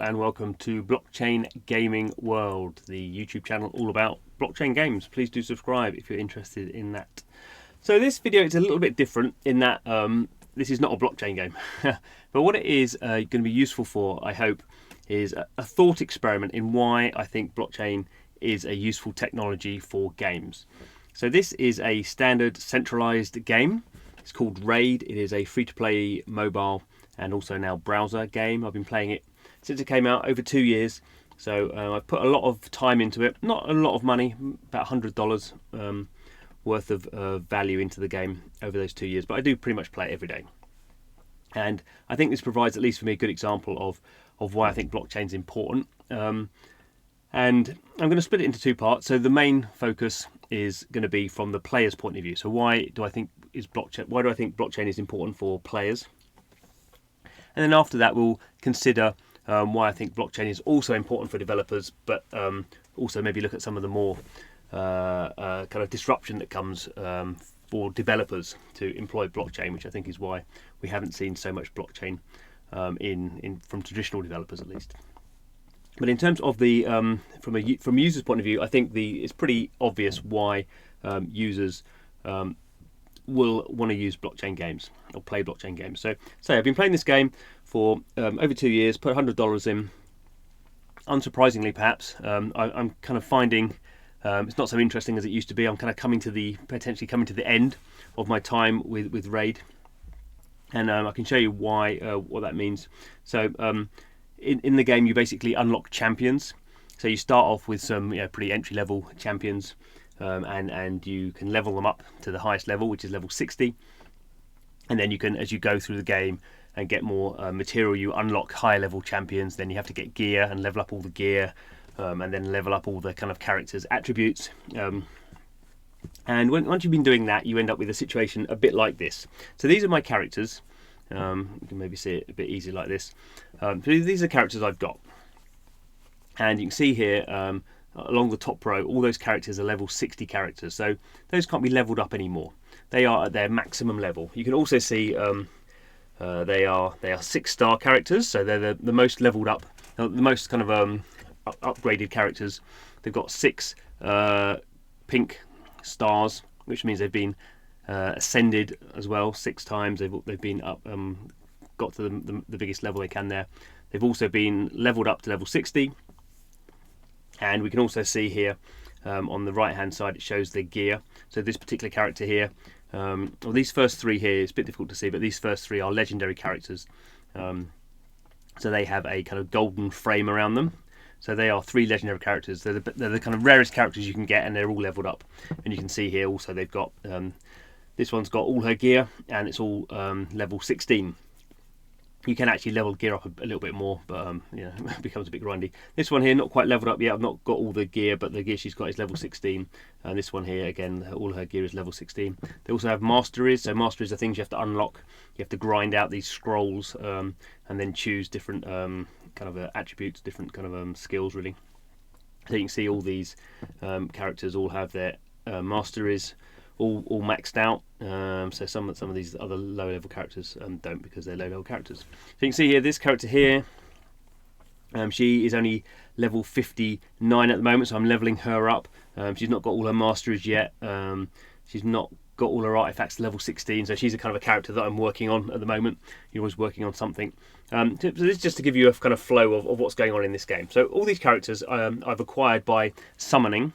and welcome to Blockchain Gaming World, the YouTube channel all about blockchain games. Please do subscribe if you're interested in that. So this video is a little bit different in that this is not a blockchain game, but what it is going to be useful for, I hope, is a thought experiment in why I think blockchain is a useful technology for games. So this is a standard centralized game. It's called Raid. It is a free-to-play mobile and also now browser game. I've been playing it since it came out, over 2 years. So I've put a lot of time into it. Not a lot of money, about $100 worth of value into the game over those 2 years. But I do pretty much play it every day. And I think this provides, at least for me, a good example of why I think blockchain is important. And I'm going to split it into two parts. So the main focus is going to be from the player's point of view. So why do I think blockchain is important for players? And then after that, we'll consider why I think blockchain is also important for developers, but also maybe look at some of the more kind of disruption that comes for developers to employ blockchain, which I think is why we haven't seen so much blockchain from traditional developers, at least. But in terms of the from a user's point of view, I think it's pretty obvious why users will want to use blockchain games or play blockchain games. So I've been playing this game for over 2 years, put $100 in. Unsurprisingly, perhaps, I'm kind of finding it's not so interesting as it used to be. I'm kind of potentially coming to the end of my time with Raid, and I can show you why, what that means. So in the game, you basically unlock champions. So you start off with some pretty entry-level champions. And you can level them up to the highest level, which is level 60, and then you can, as you go through the game and get more material, you unlock higher level champions. Then you have to get gear and level up all the gear, and then level up all the kind of characters' attributes. And once you've been doing that, you end up with a situation a bit like this. So these are my characters. You can maybe see it a bit easier like this. So these are characters I've got, and you can see here along the top row, all those characters are level 60 characters, so those can't be leveled up anymore. They are at their maximum level. You can also see they are 6-star characters, so they're the most leveled up, the most kind of upgraded characters. They've got 6 pink stars, which means they've been ascended as well 6 times. They've been up, got to the biggest level they can there. They've also been leveled up to level 60. And we can also see here on the right hand side, it shows the gear. So this particular character here, well, these first 3 here, it's a bit difficult to see, but these first 3 are legendary characters. So they have a kind of golden frame around them. So they are 3 legendary characters. They're the kind of rarest characters you can get, and they're all leveled up. And you can see here also they've got, this one's got all her gear, and it's all level 16. You can actually level gear up a little bit more, but it becomes a bit grindy. This one here, not quite leveled up yet. I've not got all the gear, but the gear she's got is level 16. And this one here, again, all her gear is level 16. They also have masteries. So masteries are things you have to unlock. You have to grind out these scrolls and then choose different kind of attributes, different kind of skills, really. So you can see all these characters all have their masteries all maxed out. So some of these other low level characters don't, because they're low level characters. So you can see here, this character here, she is only level 59 at the moment, so I'm leveling her up. She's not got all her masteries yet. She's not got all her artifacts to level 16, so she's a kind of a character that I'm working on at the moment. You're always working on something. So this is just to give you a kind of flow of what's going on in this game. So all these characters I've acquired by summoning.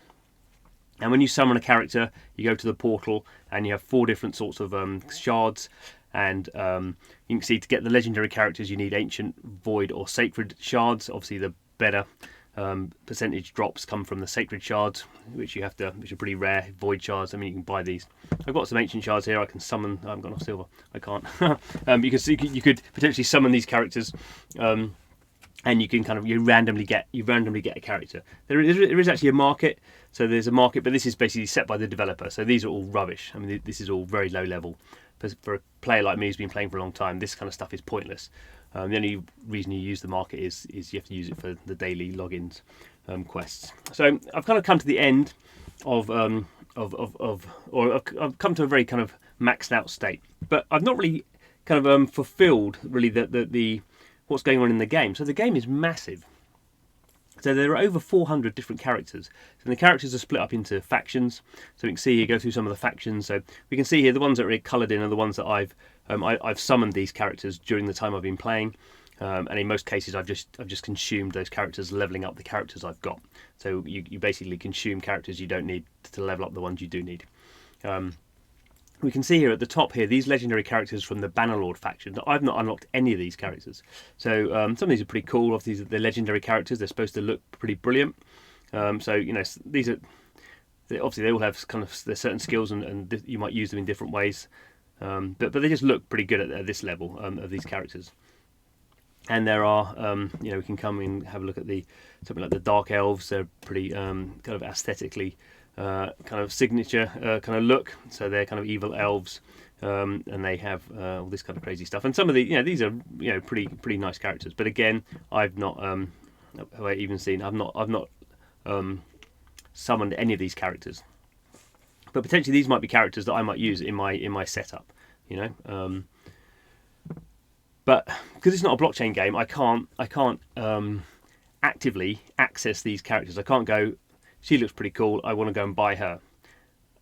And when you summon a character, you go to the portal and you have 4 different sorts of shards. And you can see, to get the legendary characters, you need ancient, void, or sacred shards. Obviously, the better percentage drops come from the sacred shards, which are pretty rare. Void shards, I mean, you can buy these. I've got some ancient shards here. I can summon. I haven't got enough silver. I can't. You could potentially summon these characters. And you can kind of randomly get a character. There is actually a market, so there's a market, but this is basically set by the developer. So these are all rubbish. I mean, this is all very low level. For a player like me who's been playing for a long time, this kind of stuff is pointless. The only reason you use the market is you have to use it for the daily logins quests. So I've kind of come to the end of I've come to a very kind of maxed out state, but I've not really kind of fulfilled really the what's going on in the game. So the game is massive. So there are over 400 different characters. And the characters are split up into factions. So we can see here, go through some of the factions. So we can see here the ones that are coloured in are the ones that I've summoned these characters during the time I've been playing. And in most cases, I've just consumed those characters, leveling up the characters I've got. So you basically consume characters you don't need to level up the ones you do need. We can see here at the top here these legendary characters from the Bannerlord faction. I've not unlocked any of these characters, so some of these are pretty cool. Obviously, they're legendary characters. They're supposed to look pretty brilliant. So you know, these are obviously they all have kind of their certain skills, and you might use them in different ways. But they just look pretty good at this level of these characters. And there are, you know, we can come in and have a look at something like the Dark Elves. They're pretty kind of aesthetically. Kind of signature kind of look, so they're kind of evil elves, and they have all this kind of crazy stuff. And some of the, you know, these are, you know, pretty nice characters. But again, I've not, have I even seen? I've not summoned any of these characters. But potentially these might be characters that I might use in my setup, you know. But because it's not a blockchain game, I can't actively access these characters. I can't go, she looks pretty cool, I want to go and buy her.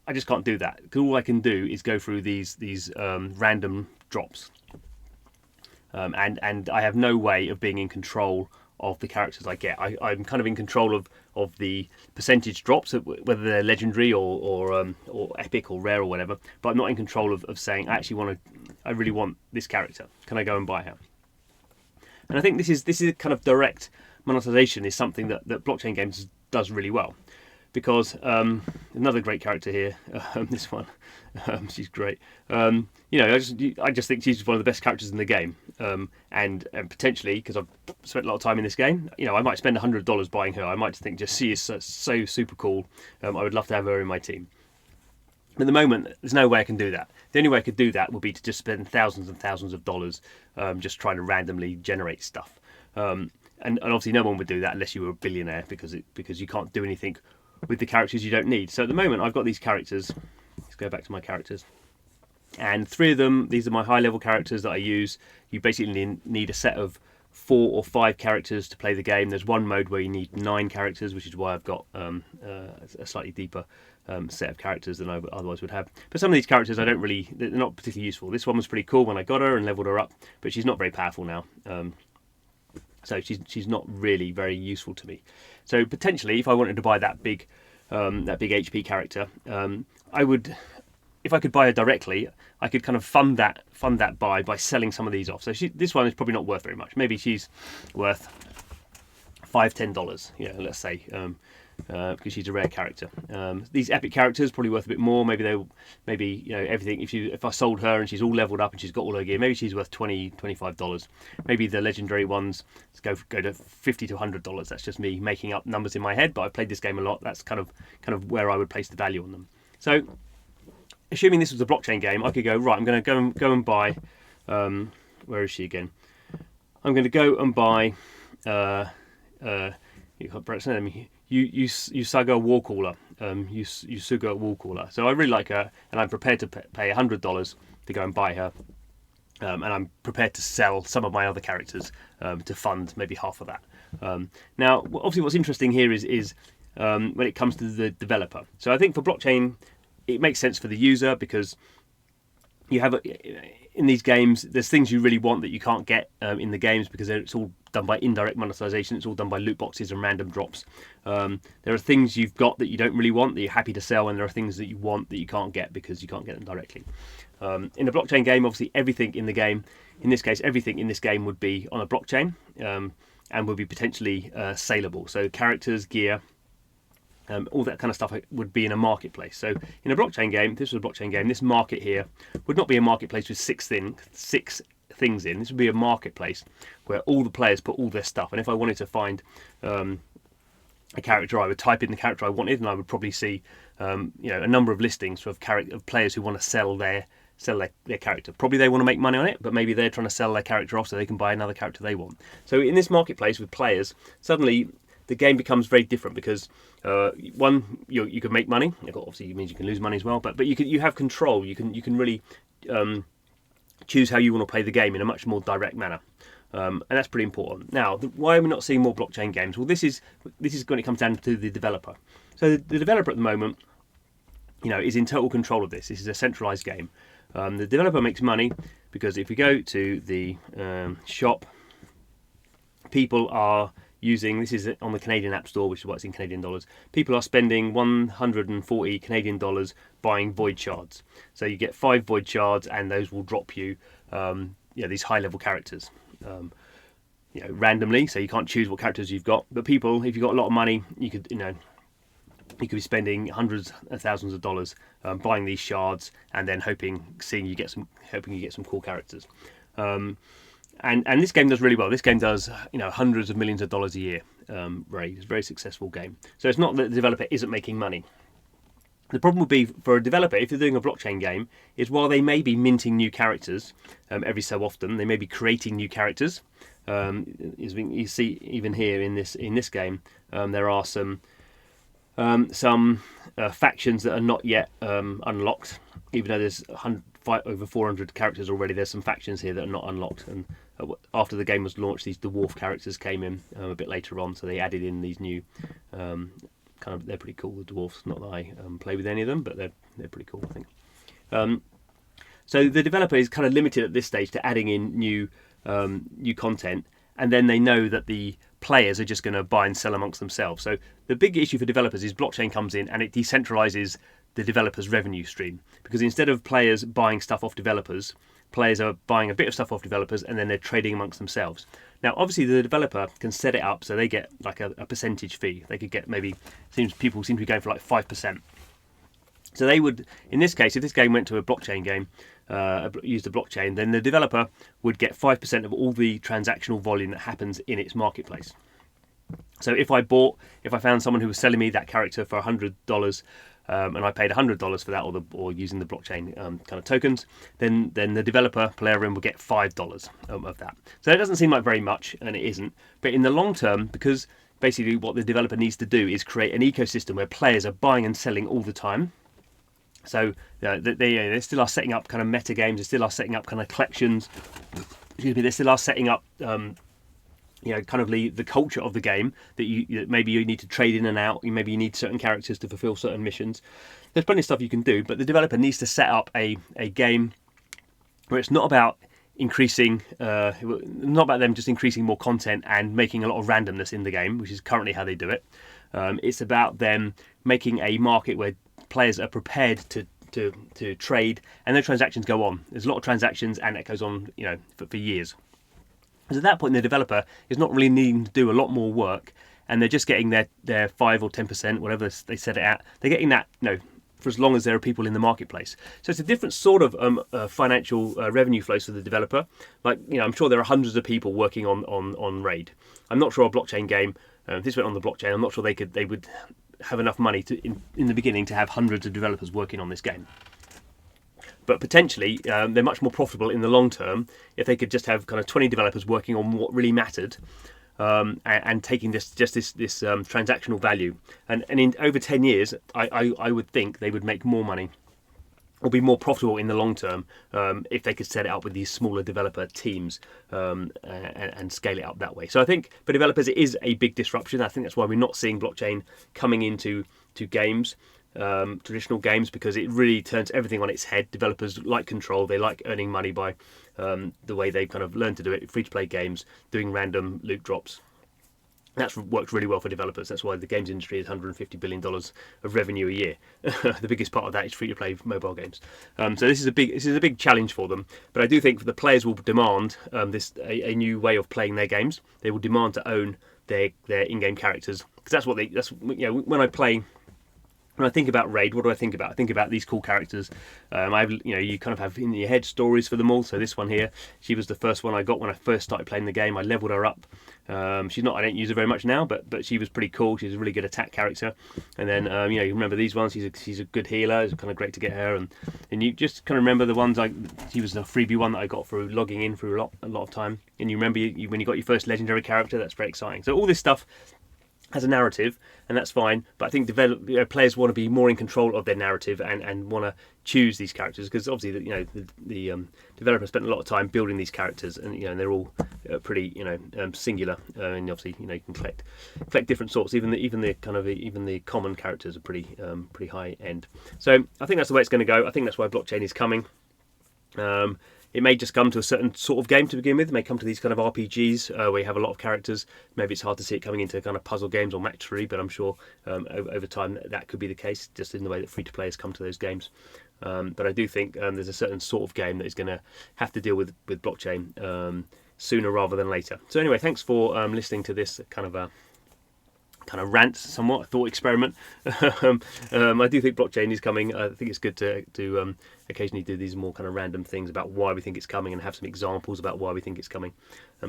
I just can't do that, because all I can do is go through these random drops, and I have no way of being in control of the characters I get. I'm kind of in control of the percentage drops, whether they're legendary or epic or rare or whatever. But I'm not in control of saying I really want this character. Can I go and buy her? And I think this is kind of direct monetization is something that blockchain games does really well. Because another great character here, this one, she's great. You know, I just think she's one of the best characters in the game, and potentially, because I've spent a lot of time in this game, you know, I might spend $100 buying her. I might think just she is so super cool. I would love to have her in my team. At the moment, there's no way I can do that. The only way I could do that would be to just spend thousands and thousands of dollars just trying to randomly generate stuff. And obviously, no one would do that unless you were a billionaire, because you can't do anything with the characters you don't need. So at the moment I've got these characters. Let's go back to my characters, and 3 of them, these are my high level characters that I use. You basically need a set of 4 or 5 characters to play the game. There's one mode where you need 9 characters, which is why I've got a slightly deeper set of characters than I otherwise would have. But some of these characters they're not particularly useful. This one was pretty cool when I got her and leveled her up, but she's not very powerful now. So she's not really very useful to me. So potentially, if I wanted to buy that big HP character, I would, if I could buy her directly, I could kind of fund that buy by selling some of these off. So this one is probably not worth very much. Maybe she's worth $5-10, yeah, let's say, because she's a rare character. These epic characters probably worth a bit more. Maybe you know, everything. If I sold her and she's all leveled up and she's got all her gear, maybe she's worth $20-25. Maybe the legendary ones go to $50 to $100. That's just me making up numbers in my head, but I've played this game a lot. That's kind of where I would place the value on them. So, assuming this was a blockchain game, I could go, right, I'm going to go and buy. Where is she again? I'm going to go and buy. You can't pronounce her name. Yusaga Warcaller. Yusuga Warcaller. So I really like her, and I'm prepared to pay $100 to go and buy her. And I'm prepared to sell some of my other characters to fund maybe half of that. Now, obviously, what's interesting here is when it comes to the developer. So I think for blockchain, it makes sense for the user, because you have in these games, there's things you really want that you can't get in the games, because it's all done by indirect monetization. It's all done by loot boxes and random drops. There are things you've got that you don't really want that you're happy to sell, and there are things that you want that you can't get because you can't get them directly. In a blockchain game, obviously everything in the game, in this case, everything in this game would be on a blockchain and would be potentially saleable. So characters, gear, all that kind of stuff would be in a marketplace. So in a blockchain game, this was a blockchain game, this market here would not be a marketplace with six things in. This would be a marketplace where all the players put all their stuff. And if I wanted to find a character, I would type in the character I wanted, and I would probably see a number of listings of players who want to sell their character. Probably they want to make money on it, but maybe they're trying to sell their character off so they can buy another character they want. So in this marketplace with players, suddenly the game becomes very different, because one, you can make money. Obviously, it means you can lose money as well, but you have control. You can really choose how you want to play the game in a much more direct manner. and that's pretty important. Now, why are we not seeing more blockchain games? Well, this is when it comes down to the developer. So the developer at the moment, is in total control of this. This is a centralized game. The developer makes money because if we go to the shop, people are using, this is on the Canadian App Store, which is why it's in Canadian dollars. People are spending 140 Canadian dollars buying void shards. So you get 5 void shards, and those will drop you, these high-level characters, randomly. So you can't choose what characters you've got. But people, if you've got a lot of money, you could be spending hundreds of thousands of dollars buying these shards, and then hoping you get some cool characters. And this game does really well. This game does hundreds of millions of dollars a year. Raid is a very successful game. So it's not that the developer isn't making money. The problem would be for a developer, if they're doing a blockchain game, is while they may be minting new characters every so often, they may be creating new characters. As you see, even here in this game, there are some factions that are not yet unlocked. Even though there's over 400 characters already, there's some factions here that are not unlocked. And after the game was launched, these dwarf characters came in a bit later on, so they added in these new they're pretty cool, the dwarfs. Not that I play with any of them, but they're pretty cool, I think. So the developer is kind of limited at this stage to adding in new content, and then they know that the players are just going to buy and sell amongst themselves. So the big issue for developers is blockchain comes in and it decentralizes the developer's revenue stream, because instead of players buying stuff off developers, players are buying a bit of stuff off developers, and then they're trading amongst themselves. Now, obviously, the developer can set it up so they get like a percentage fee. They could get people seem to be going for like 5%. So they would, in this case, if this game went to a blockchain game, used a blockchain, then the developer would get 5% of all the transactional volume that happens in its marketplace. So if I found someone who was selling me that character for $100, and I paid $100 for that, or using the blockchain kind of tokens, then the developer player room will get $5 of that. So it doesn't seem like very much, and it isn't. But in the long term, because basically what the developer needs to do is create an ecosystem where players are buying and selling all the time. So they still are setting up kind of meta games. They still are setting up kind of collections. Excuse me. They still are setting up kind of the culture of the game, that maybe you need to trade in and out. Maybe you need certain characters to fulfill certain missions. There's plenty of stuff you can do, but the developer needs to set up a game where it's not about not about them just increasing more content and making a lot of randomness in the game, which is currently how they do it. It's about them making a market where players are prepared to trade, and their transactions go on. There's a lot of transactions, and it goes on for years. So at that point, the developer is not really needing to do a lot more work, and they're just getting their 5 or 10%, whatever they set it at. They're getting that for as long as there are people in the marketplace. So it's a different sort of financial revenue flows for the developer. Like I'm sure there are hundreds of people working on Raid. I'm not sure a blockchain game. If this went on the blockchain, I'm not sure they would have enough money in the beginning to have hundreds of developers working on this game. But potentially, they're much more profitable in the long term if they could just have kind of 20 developers working on what really mattered, and taking this transactional value. And in over 10 years, I would think they would make more money or be more profitable in the long term if they could set it up with these smaller developer teams and scale it up that way. So I think for developers, it is a big disruption. I think that's why we're not seeing blockchain coming into games. Traditional games, because it really turns everything on its head. Developers like control, they like earning money by the way they've kind of learned to do it. Free to play games, doing random loot drops. That's worked really well for developers. That's why the games industry is $150 billion of revenue a year. The biggest part of that is free to play mobile games. So this is a big challenge for them. But I do think the players will demand a new way of playing their games. They will demand to own their in-game characters, because when I think about Raid, what do I think about? I think about these cool characters. You kind of have in your head stories for them all. So this one here, she was the first one I got when I first started playing the game. I leveled her up. I don't use her very much now, but she was pretty cool. She's a really good attack character. And then you remember these ones. She's a good healer. It's kind of great to get her. And you just kind of remember the ones she was the freebie one that I got through logging in through a lot of time. And you remember when you got your first legendary character. That's very exciting. So all this stuff has a narrative, and that's fine. But I think players want to be more in control of their narrative and want to choose these characters, because obviously the developer spent a lot of time building these characters, and they're all pretty singular, and obviously you can collect different sorts. Even the common characters are pretty high end. So I think that's the way it's going to go. I think that's why blockchain is coming. It may just come to a certain sort of game to begin with. It may come to these kind of RPGs where you have a lot of characters. Maybe it's hard to see it coming into kind of puzzle games or match-3, but I'm sure over time that could be the case, just in the way that free-to-players come to those games. But I do think there's a certain sort of game that is going to have to deal with blockchain sooner rather than later. So anyway, thanks for listening to this kind of rant, somewhat, a thought experiment. I do think blockchain is coming. I think it's good to occasionally do these more kind of random things about why we think it's coming and have some examples about why we think it's coming.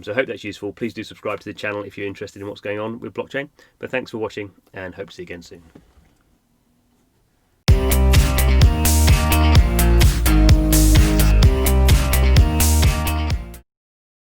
So I hope that's useful. Please do subscribe to the channel if you're interested in what's going on with blockchain. But thanks for watching, and hope to see you again soon.